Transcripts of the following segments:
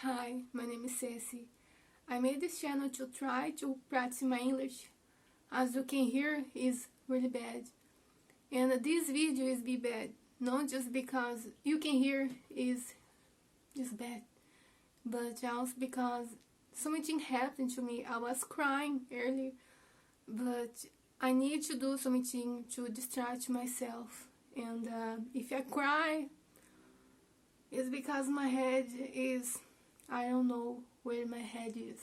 Hi, my name is Cecy. I made this channel to try to practice my English. As you can hear, it's really bad. And this video is be bad, not just because you can hear is bad, but also because something happened to me. I was crying earlier, but I need to do something to distract myself. And if I cry, it's because my head is, I don't know where my head is.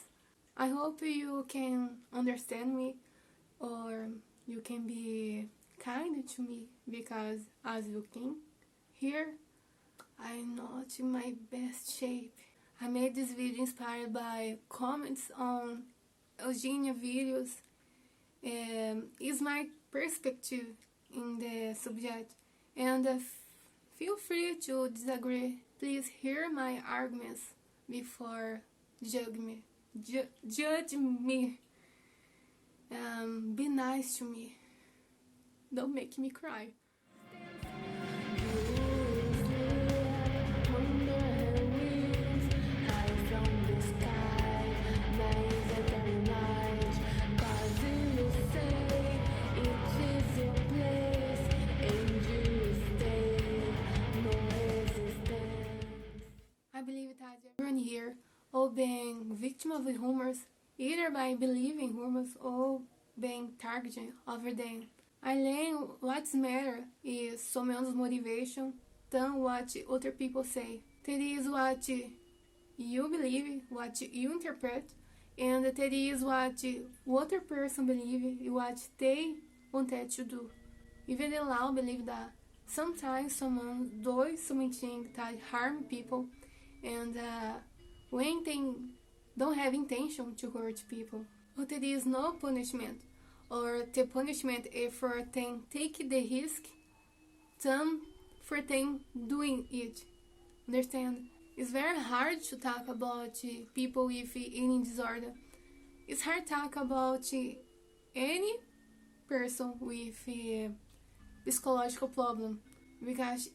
I hope you can understand me, or you can be kind to me, because as you can hear, I'm not in my best shape. I made this video inspired by comments on Eugenia videos. Is my perspective in the subject, and feel free to disagree. Please hear my arguments before judge me. Judge me. Be nice to me. Don't make me cry. I believe that everyone here, or being victim of rumors, either by believing rumors or being targeted over them. I learn what's matter is someone's motivation than what other people say. That is what you believe, what you interpret, and that is what other person believe, what they wanted to do. Even the law believe that sometimes someone does something that harm people, and when they don't have intention to hurt people. But there is no punishment, or the punishment is for them take the risk than for them doing it. Understand? It's very hard to talk about people with eating disorder. It's hard to talk about any person with a psychological problem, because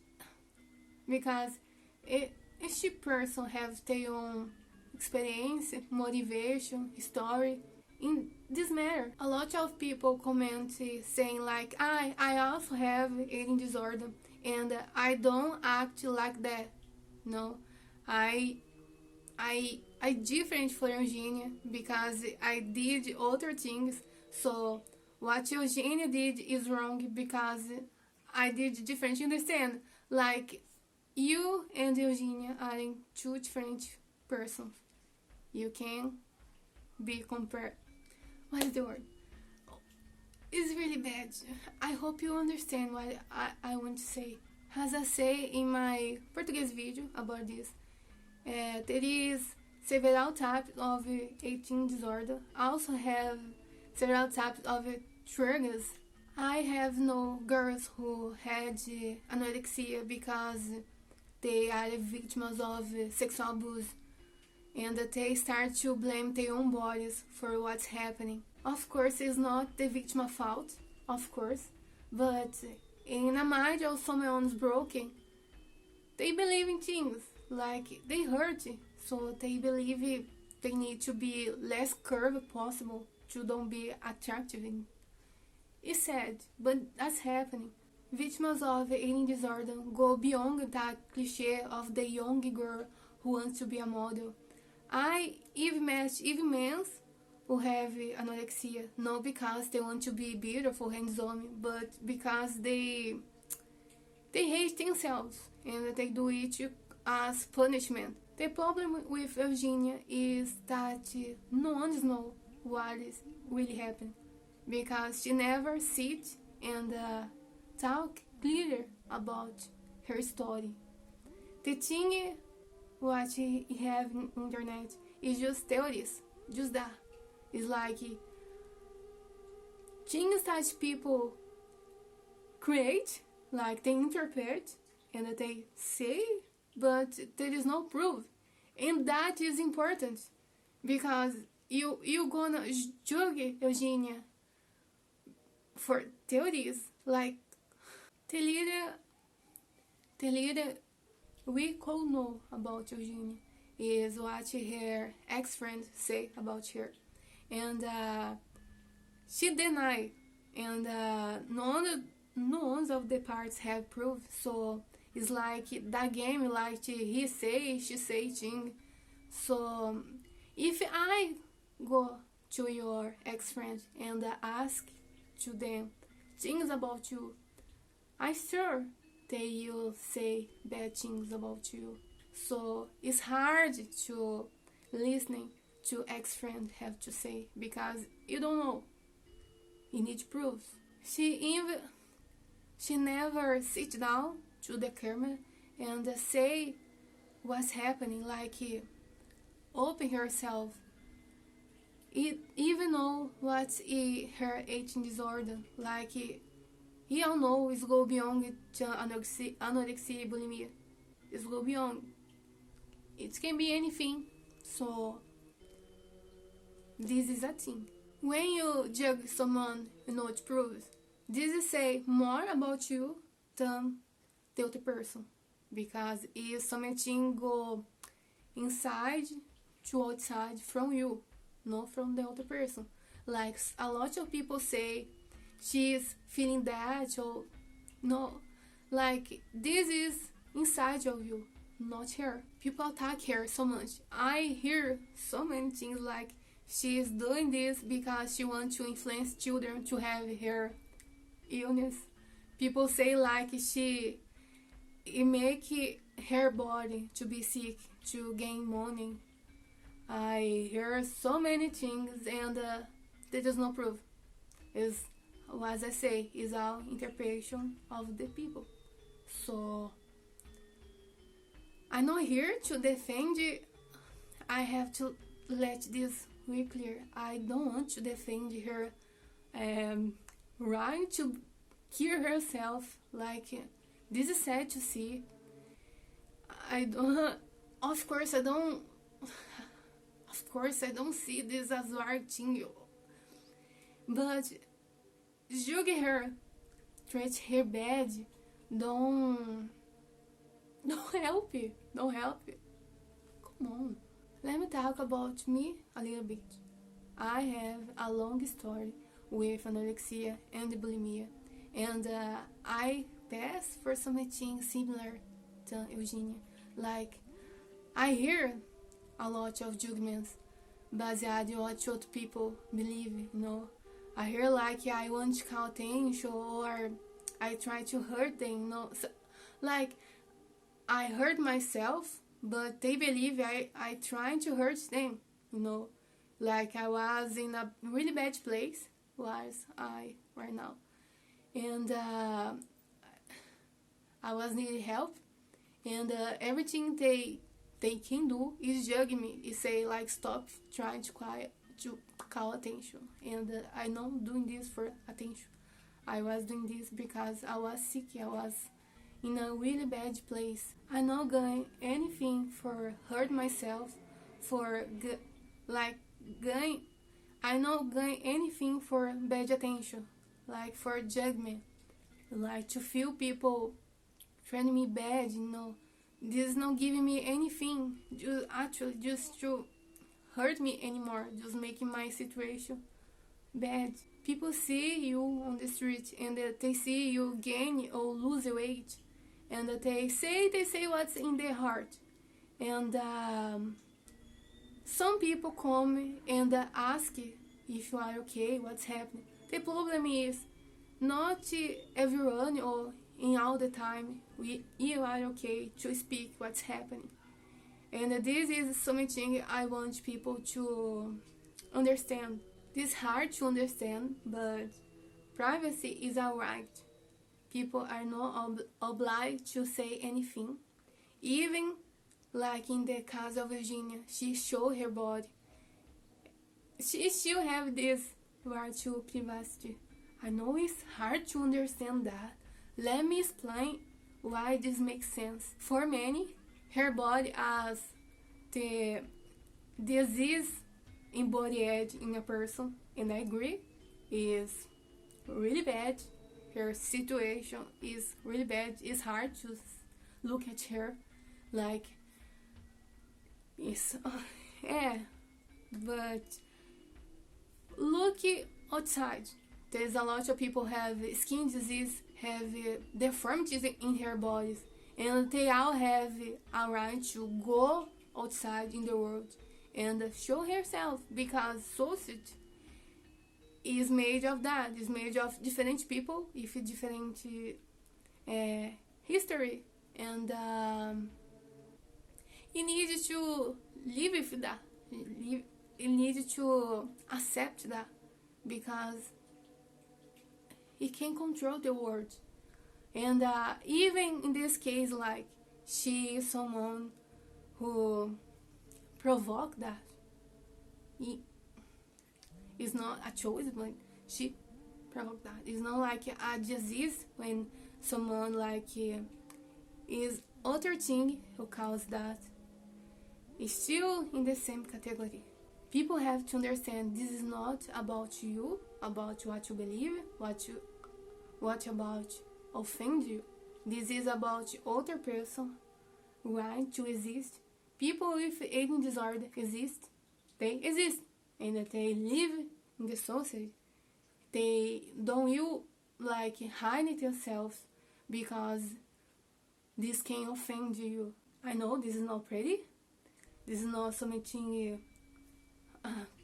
each person has their own experience, motivation, story in this matter. A lot of people comment saying like, I also have eating disorder and I don't act like that. No, I different for Eugenia because I did other things. So what Eugenia did is wrong because I did different. You understand? Like, you and Eugenia are two different persons. You can be compared. What is the word? It's really bad. I hope you understand what I want to say. As I say in my Portuguese video about this, there is several types of eating disorder. I also have several types of triggers. I have no girls who had anorexia because they are victims of sexual abuse, and they start to blame their own bodies for what's happening. Of course, it's not the victim's fault, of course, but in a mind of someone's broken, they believe in things like they hurt, so they believe they need to be less curved possible to don't be attractive. It's sad, but that's happening. Victims of eating disorder go beyond that cliché of the young girl who wants to be a model. I even met men who have anorexia, not because they want to be beautiful, handsome, but because they hate themselves and they do it as punishment. The problem with Eugenia is that no one knows what is really happening, because she never sits and talk clear about her story. The thing what you have in internet is just theories, just that. It's like things that people create, like they interpret and they say, but there is no proof. And that is important, because you gonna judge Eugenia for theories. Like, the leader we all know about Eugenia, is what her ex-friend say about her. And she denied, and none of the parts have proof. So it's like that game, like he say, she say thing. So if I go to your ex-friend and ask to them things about you, I sure they will say bad things about you. So it's hard to listening to ex-friend have to say, because you don't know. You need proof. She never sit down to the camera and say what's happening, like open herself. It even know what's her eating disorder, like you all know it's go beyond anorexia, bulimia. It's go beyond. It can be anything. So this is a thing. When you judge someone and not prove, this is say more about you than the other person, because if something go inside to outside from you, not from the other person. Like a lot of people say she's feeling that, or no, like this is inside of you, not her. People attack her so much. I hear so many things like she is doing this because she wants to influence children to have her illness. People say like it make her body to be sick to gain money. I hear so many things, and there is no proof. Is, as I say, is our interpretation of the people. So I'm not here to defend. I have to let this very clear. I don't want to defend her right to kill herself. Like this is sad to see. I don't. Of course, I don't. Of course, I don't see this as right thing. But judge her, treat her bad. Don't help it. Don't help it. Come on. Let me talk about me a little bit. I have a long story with anorexia and bulimia, and I pass for something similar to Eugenia. Like, I hear a lot of judgments based on what other people believe, you know. I hear like I want to call attention, or I try to hurt them, you know. So, like, I hurt myself, but they believe I trying to hurt them, you know. Like I was in a really bad place, was I right now. And I was needing help, and everything they can do is judge me. Is say like stop trying to call attention. And I not doing this for attention. I was doing this because I was sick. I was in a really bad place. I not gain anything for hurt myself, for gain. I not gain anything for bad attention, like for judgment, like to feel people treating me bad. You know, this is not giving me anything. Just to hurt me anymore, just making my situation bad. People see you on the street and they see you gain or lose weight, and they say what's in their heart. And some people come and ask if you are okay, what's happening. The problem is not everyone or in all the time you are okay to speak what's happening. And this is something I want people to understand. This is hard to understand, but privacy is our right. People are not obliged to say anything. Even like in the case of Eugenia, she showed her body. She still have this right to privacy. I know it's hard to understand that. Let me explain why this makes sense. For many, her body as the disease embodied in a person, and I agree, is really bad. Her situation is really bad. It's hard to look at her. Like, It's, yeah, but look outside. There's a lot of people have skin disease, have deformities in their bodies, and they all have a right to go outside in the world and show herself, because society is made of that. It's made of different people with different history, and you need to live with that. You need to accept that, because he can control the world. And even in this case, like, she is someone who provoked that. It's not a choice, but she provoked that. It's not like a disease when someone like is other thing who cause that. It's still in the same category. People have to understand this is not about you, about what you believe, what about offend you. This is about other person right to exist. People with eating disorder exist. They exist, and they live in the society. They don't you like hide themselves because this can offend you. I know this is not pretty. This is not something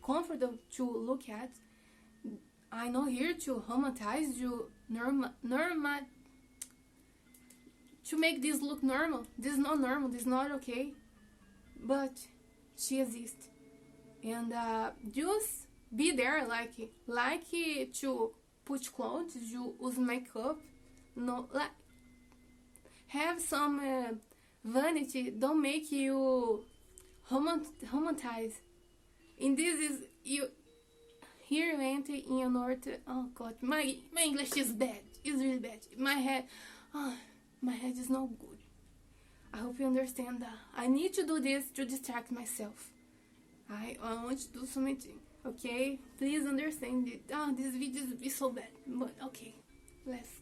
comfortable to look at. I'm not here to romanticize you, to make this look normal. This is not normal. This is not okay. But she exists, and just be there, like to put clothes, you use makeup, no, like have some vanity. Don't make you romanticize. And this is you. Here you enter in your north. Oh God, my English is bad. It's really bad. My head is not good. I hope you understand that. I need to do this to distract myself. I want to do something. Okay, please understand it. This video is so bad, but okay, let's.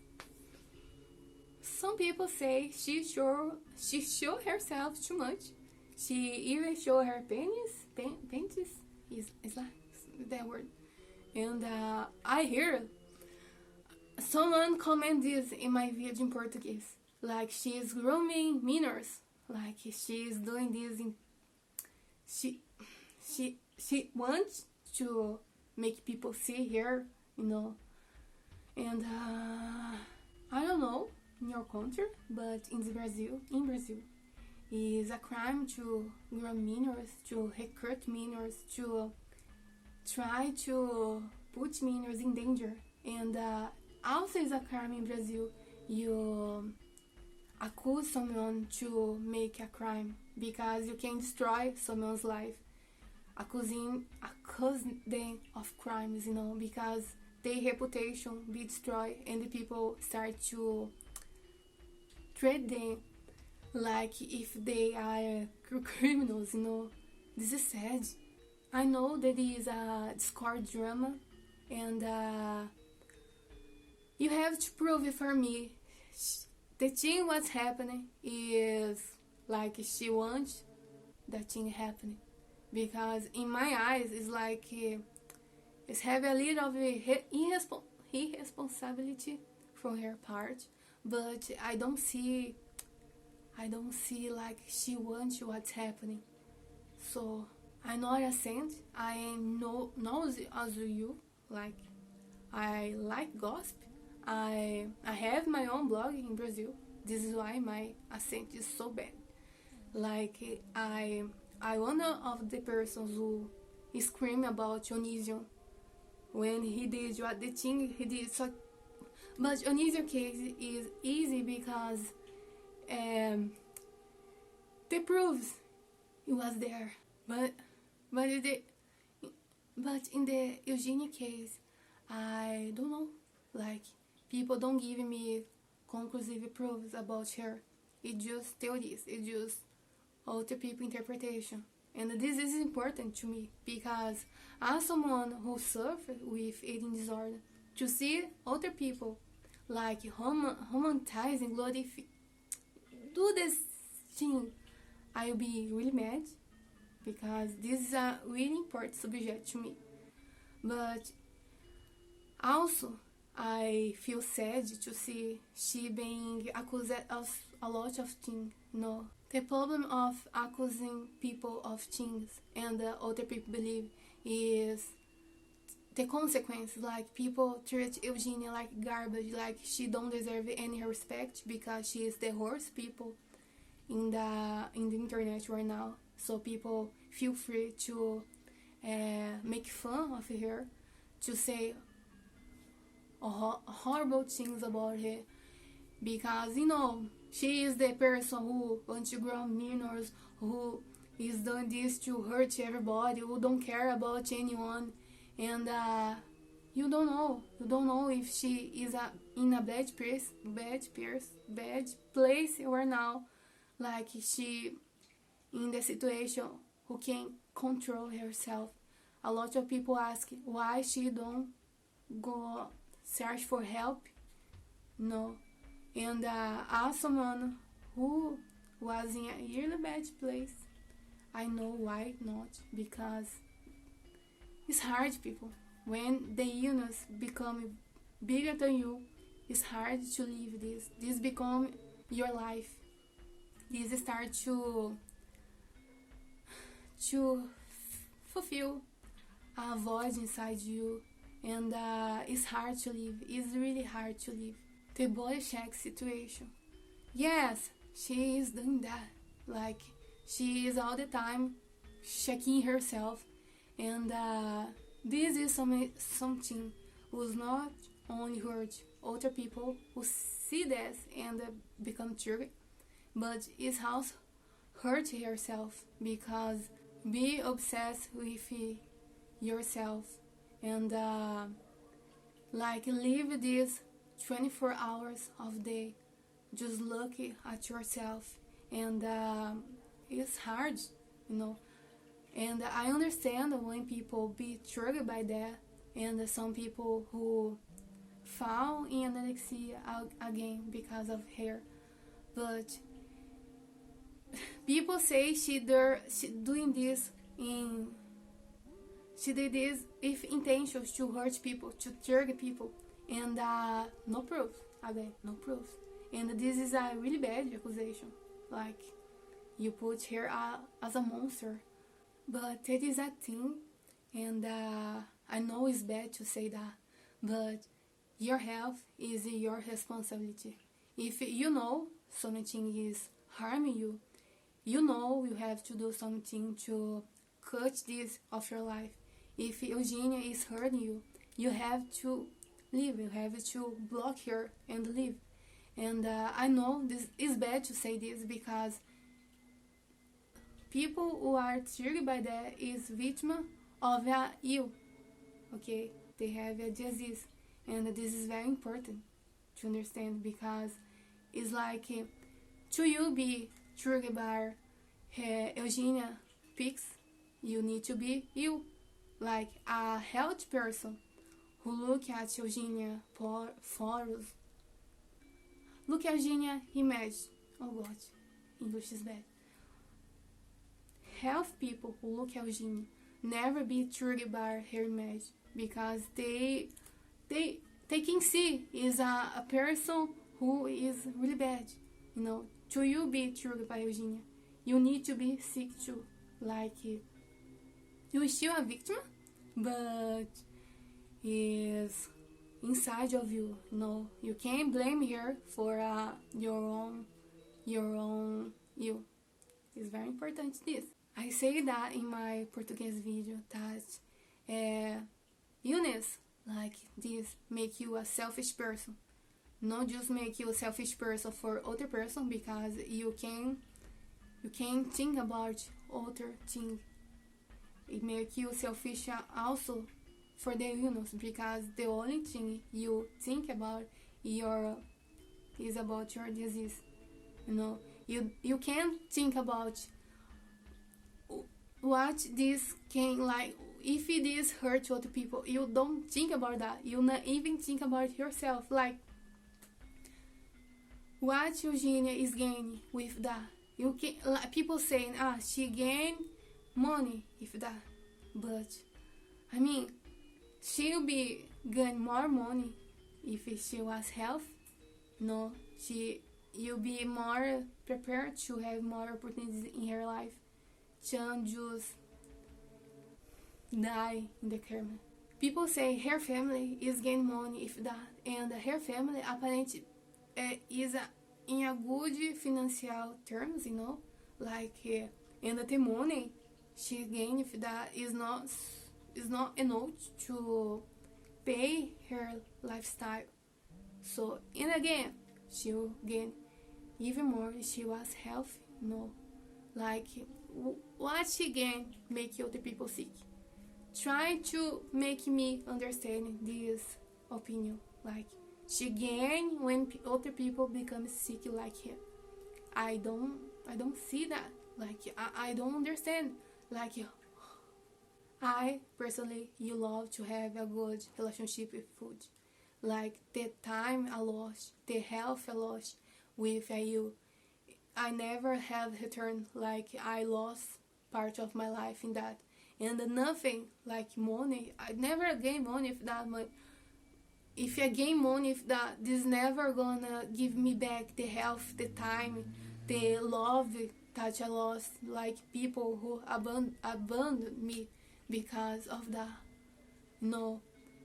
Some people say she show herself too much. She even show her panties. Is that word? And I hear someone comment this in my video in Portuguese, like she is grooming minors, like she is doing this in. She wants to make people see her, you know. And I don't know in your country, but in Brazil, is a crime to groom minors, to recruit minors, to try to put minors in danger. And also is a crime in Brazil. You accuse someone to make a crime because you can destroy someone's life. Accuse them of crimes, you know, because their reputation be destroyed and the people start to treat them like if they are criminals, you know. This is sad. I know that it is a Discord drama, and you have to prove it for me. The thing what's happening is like she wants that thing happening, because in my eyes it's like it's have a little of irresponsibility from her part, but I don't see like she wants what's happening. So I'm not a saint. I am nosy as you. Like I like gossip. I have my own blog in Brazil. This is why my accent is so bad. Like I one of the persons who scream about Onision when he did what the thing he did. So, but Onision case is easy because the proofs he was there. But in the Eugenia case, I don't know. Like people don't give me conclusive proofs about her. It just theories. It just other people interpretation. And this is important to me because as someone who suffers with eating disorder, to see other people like romanticizing, glorifying, do this thing, I'll be really mad. because this is a really important subject to me. But also, I feel sad to see she being accused of a lot of things, The problem of accusing people of things and other people believe is the consequence. Like, people treat Eugenia like garbage, like she don't deserve any respect because she is the worst people in the internet right now. So people feel free to make fun of her, to say horrible things about her, because she is the person who wants to grow millions, who is doing this to hurt everybody, who don't care about anyone, and you don't know if she is in a bad place right now, like she in the situation who can control herself. A lot of people ask why she don't go search for help, and as someone who was in a really bad place, I know why not, because it's hard, people. When the illness become bigger than you, it's hard to live this. This become your life. This start to fulfill a void inside you, and it's hard to live. It's really hard to live. The body check situation. Yes, she is doing that. Like, she is all the time checking herself, and this is something who's not only hurt other people who see this and become triggered, but is also hurt herself, because be obsessed with yourself and like live this 24 hours of the day just look at yourself, and it's hard, and I understand when people be triggered by that, and some people who fall in anorexia again because of hair. But people say she doing this she did this with intentions to hurt people, to trigger people, and no proof. Again, no proof. And this is a really bad accusation. Like, you put her as a monster. But it is a thing, and I know it's bad to say that, but your health is your responsibility. If you know something is harming you, you have to do something to cut this off your life. If Eugenia is hurting you, you have to leave. You have to block her and leave. And I know this is bad to say this, because people who are triggered by that is victim of a ill. Okay, they have a disease, and this is very important to understand, because it's like to you be triggered by Eugenia pics, you need to be you, like a healthy person who look at Eugenia photos, look at Eugenia image. Oh God, English is bad. Health people who look at Eugenia never be triggered by her image, because they can see is a person who is really bad. To you be triggered by Eugenia, you need to be sick too. Like, you're still a victim, but is inside of you. You can't blame her for your own you. It's very important this. I say that in my Portuguese video, that illness like this make you a selfish person. Not just make you a selfish person for other person, because you can think about other things. It make you selfish also for the illness, because the only thing you think about is about your disease. You can't think about what this can, like, if it is hurt other people. You don't think about that. You not even think about yourself, like what Eugenia is gaining with that. You can, like, people saying she gained money if that, but I mean, she'll be getting more money if she was healthy. No, you'll be more prepared to have more opportunities in her life than just die in the karma. People say her family is getting money if that, and her family apparently is in a good financial terms, like and the money she gain if that is not enough to pay her lifestyle. So and again, she'll gain even more if she was healthy. Like what she gain make other people sick. Try to make me understand this opinion. Like she gain when other people become sick like her. I don't see that. Like I don't understand. Like I personally you love to have a good relationship with food. Like the time I lost, the health I lost with you. I never have returned. Like I lost part of my life in that. And nothing like money. I never gain money if that much. If I gain money if that, this never gonna give me back the health, the time, the love that I lost. Like people who abandoned me because of that.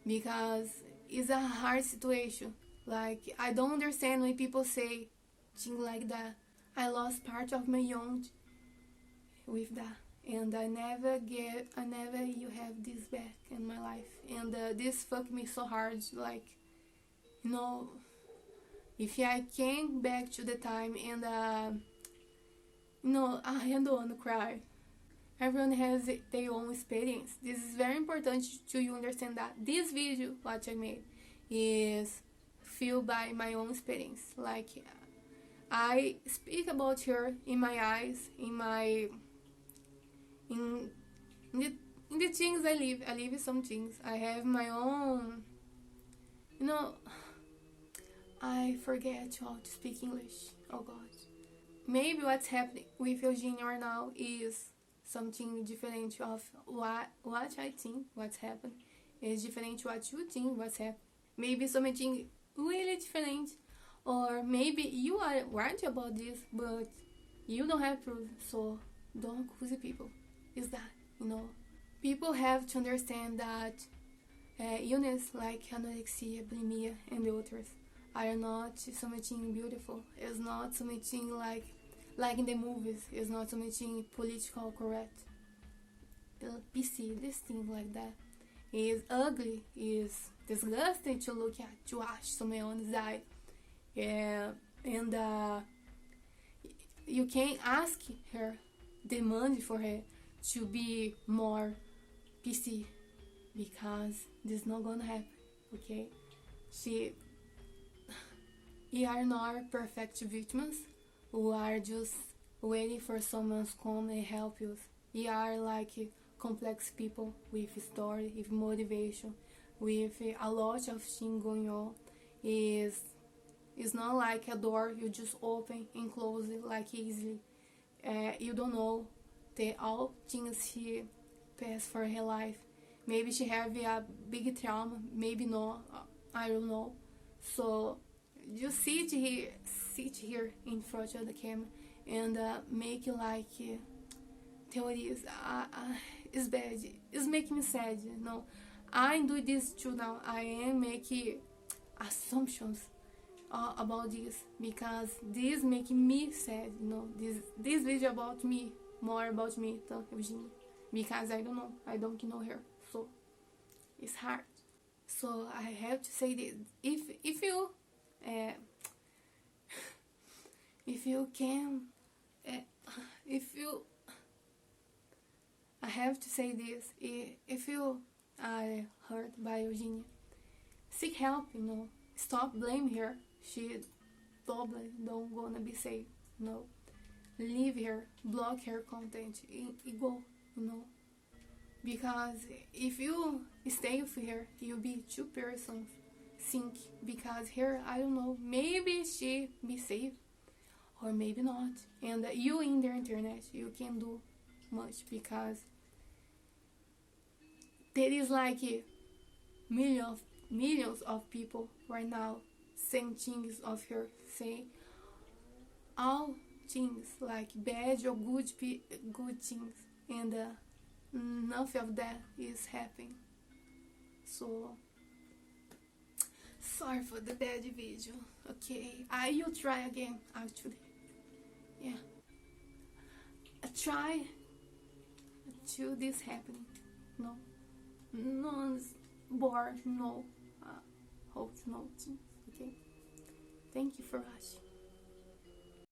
Because it's a hard situation. Like I don't understand when people say things like that. I lost part of my young with that. And I never you have this back in my life. And this fucked me so hard. Like, if I came back to the time and, I don't want to cry. Everyone has their own experience. This is very important to you understand that this video, what I made, is filled by my own experience. Like, I speak about her in my eyes, in the things I live some things. I have my own, I forget how to speak English. Oh God. Maybe what's happening with Eugenia right now is something different of what I think what's happened. Is different what you think what's happened. Maybe something really different. Or maybe you are right about this, but you don't have proof, so don't accuse people. Is that, people have to understand that illness like anorexia, bulimia, and the others are not something beautiful. It's not something like in the movies. It's not something political correct. PC, this thing like that is ugly, is disgusting to look at, to watch someone die. And you can ask her, demand for her to be more PC, because this is not gonna happen, okay? We are not perfect victims who are just waiting for someone to come and help you. We are like complex people with story, with motivation, with a lot of things going on. It's not like a door you just open and close it like easily. You don't know all things she passed for her life. Maybe she have a big trauma, maybe not. I don't know. So just sit here in front of the camera and make like theories. It's bad. It's making me sad. I do this too now. I am making assumptions about this because this making me sad. This video about me, more about me than Eugenia, because I don't know. I don't know her, so it's hard. So I have to say this: if you if you can, I have to say this: if you are hurt by Eugenia, seek help. Stop blaming her. She probably don't gonna be safe. Leave her, block her content, and go. Because if you stay with her, you'll be two persons think, because her, I don't know, maybe she be safe or maybe not. And you in the internet, you can do much, because there is like millions of people right now saying things of her, saying all things like bad or good things, and nothing of that is happening. So sorry for the bad video. Okay, I will try again. Actually, yeah, I try to this happening. No, none's bored. No, hope no. Okay, thank you for watching.